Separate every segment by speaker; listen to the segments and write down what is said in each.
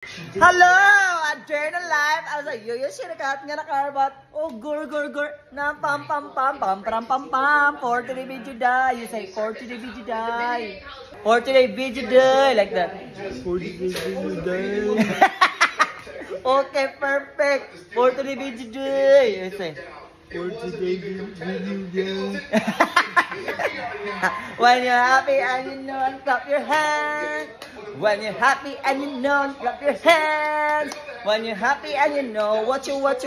Speaker 1: Hello! Adrenal Live! I was like, yo, shirakat nga nakarbat. Oh, gur. Na pam. For today video die. You say, for today video die. For today video die. Like that.
Speaker 2: For today video die.
Speaker 1: Okay, perfect. For today video die. You say,
Speaker 2: For today video die.
Speaker 1: When you're happy and you know and clap your hands. When you're happy and you know, clap your hands. When you're happy and you know what you. When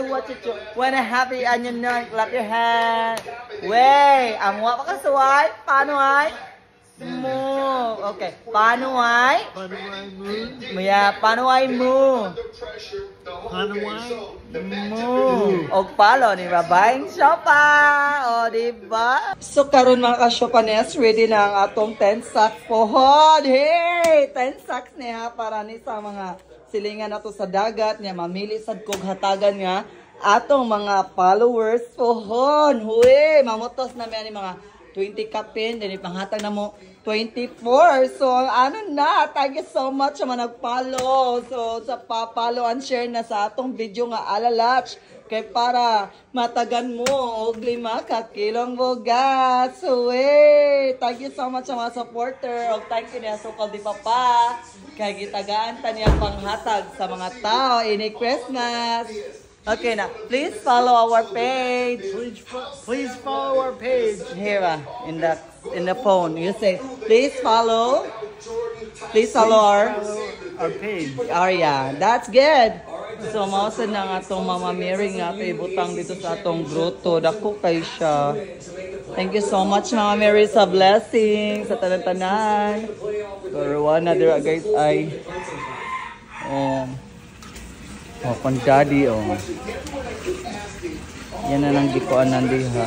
Speaker 1: you're happy and you know, clap your hands. Wey, ang wapa ka suway, paano ay? Mo. Okay, paano ay?
Speaker 2: Paano ay mo?
Speaker 1: Maya, paano ay mo?
Speaker 2: Paano ay?
Speaker 1: Mo. O palo ni babaeng shopa. O, diba? So, karon mga ka-shopanes, ready na ang atong 10 sacks pohon. Hey! 10 sacks niya para ni sa mga silingan nato sa dagat niya. Mamili sad kog hatagan nga atong mga followers pohon. Huy! Mamutos na may mga 20 kapin. Then ipanghatag na mo 24. So, ano na? Thank you so much sa mga nag-follow. So, sa pa-follow and share na sa atong video nga alalach. Kay para matagan mo og 5 ka kilong bugas. So, thank you so much sa mga supporter. Og thank you niya Sukal di Papa. Kay gitagaan ta niya panghatag sa mga tao ini Christmas. Okay na. Please follow our page.
Speaker 2: Please follow our page.
Speaker 1: Here in the phone. You say, please follow. Please follow
Speaker 2: Our page.
Speaker 1: yeah, that's good. So, mausan na nga itong Mama Mary nga ibutang dito sa atong grotto. Dako kay siya. Thank you so much, Mama Mary, sa blessing, sa tanan-tanan. Pero na dira guys ay pang daddy, yan na lang gikuan ng diha.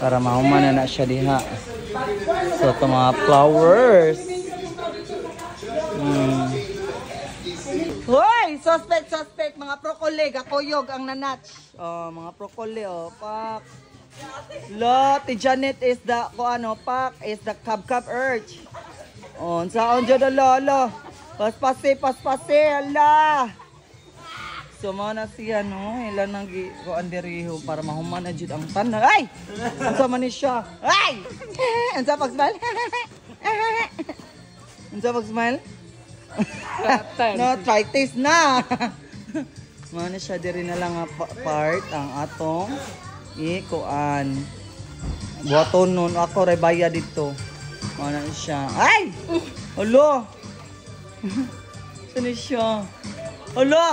Speaker 1: Para mahuman na siya diha. So, ito mga flowers. Hoy! Suspect! Mga prokole, kakuyog ang nanatch. Mga prokole, pak. Lo, ti Janet is the, pak, is the cab urge. Saan dyan lo. Paspase, ala. So, na siya, no? Ilan nang gikuan diriho para mahuman na dyan ang tanan. Ay! Ang sama ni siya. Ay! Ang sa pag-smile? Ang sa pag-smile? No, arthritis na. Mana siya diri na lang nga part ang atong ikuan. Buhaton nun ako ray baya dito. Mana siya. Ay! Alo. Saan siya? Alo.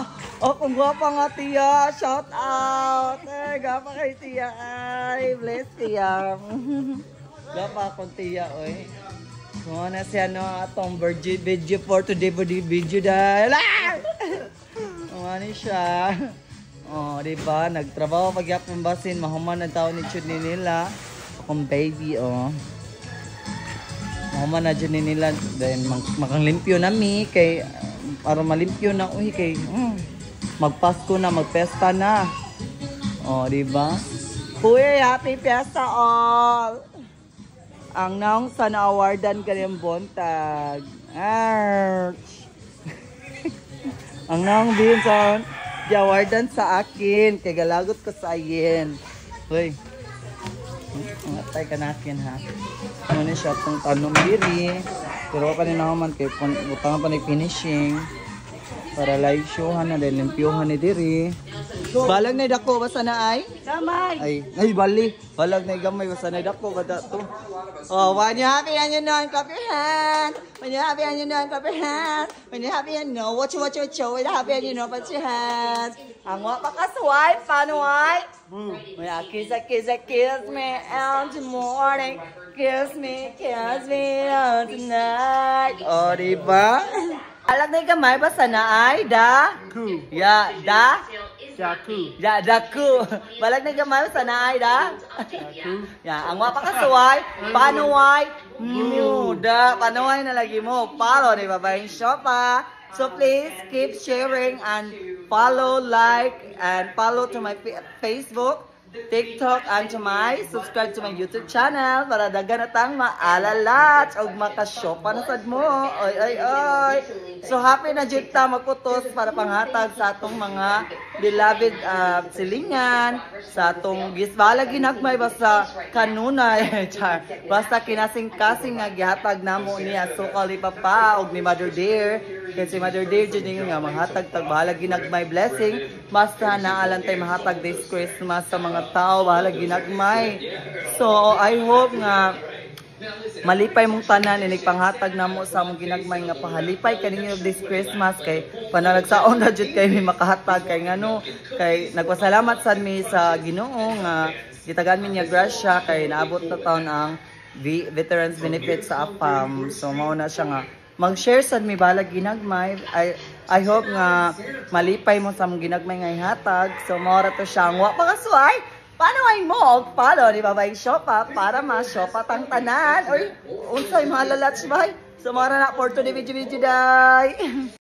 Speaker 1: Oh, kung gwapa nga tiya, shout out. Gwapa kay tiya. Ay, bless tiya. Gwapa akong tiya, oy. So, na siya no, atong video for today video dahil. Ano siya? Diba? Nagtrabaho pagyap ng basin. Mahuman ang taon ni Chud nila. Akong baby, Mahuman na dyan nila. Then, makang-limpyo na mi. Kay, para malimpyo na, kay, magpasko na, magpesta na. Diba? Uy, happy fiesta all! Ang naong sa na-awardan ka niyang buntag. Arch! Ang naong din sa di-awardan sa akin. Kaya galagot ko sa ayin. Uy. Matay ka na akin ha. Ano na siya itong tanong diri. Pero pa rin naman kaya butang pa na finishing. Para live showhan na dahil limpyohan ni diri. Balag na dako basta na ay?
Speaker 3: Gamay!
Speaker 1: Ay bali. Balag na gamay basta na dako bata to. When you're happy and you know and clap your hands. When you're happy and you know and clap your hands. When you're happy and you know what you. When you're happy and you know put your hands. Ang wapa ka swipe, paano ay? Kiss me out in the morning. Kiss me out tonight. Diba? Alag na gamay ba sana ay da?
Speaker 2: Ku.
Speaker 1: Ya, da?
Speaker 2: Daku.
Speaker 1: Ya, daku. Balag na gamay ba sana ay da?
Speaker 2: Daku.
Speaker 1: Ya, ang wapa ka suway, panuway, da, panuway na lagi mo. Palo ni babaeng shopa. So please keep sharing and follow, like, and follow to my Facebook. TikTok and to my subscribe to my YouTube channel para dagan natang maalalat og makasyopa na sad mo. Oy oy oy. So happy na jud ta magkutos para panghatag sa atong mga beloved silingan, sa atong gisbala ginagmay basta kanunay char. Basta kinasing-kasing nga gihatag namo niya Sukal ni Papa og ni Mother Dear. Kasi Mother Dear jud nga manghatag tag bahala ginagmay blessing basta naalan tay mahatag this Christmas sa mga tao bahala ginagmay. So I hope nga malipay mong tanan inig panghatag namo sa among ginagmay nga pahalipay kaninyo this Christmas kay panalagsaon na jud kay may makahatag kay ngano kay nagpasalamat sad mi sa Ginoo nga gitagan mi niya grasya kay naabot na taon ang veterans benefit sa AFAM. So mao na siya nga mag-share sad mi balag ginagmay. I hope nga malipay mo sa mong ginagmay nga ihatag. So mao ra to siya wa pa kasuay. Paano ay mo og follow di ba bay shopa para ma-shopa tang tanan. Oy unsay mahalalats bay. So mao ra na for today video day.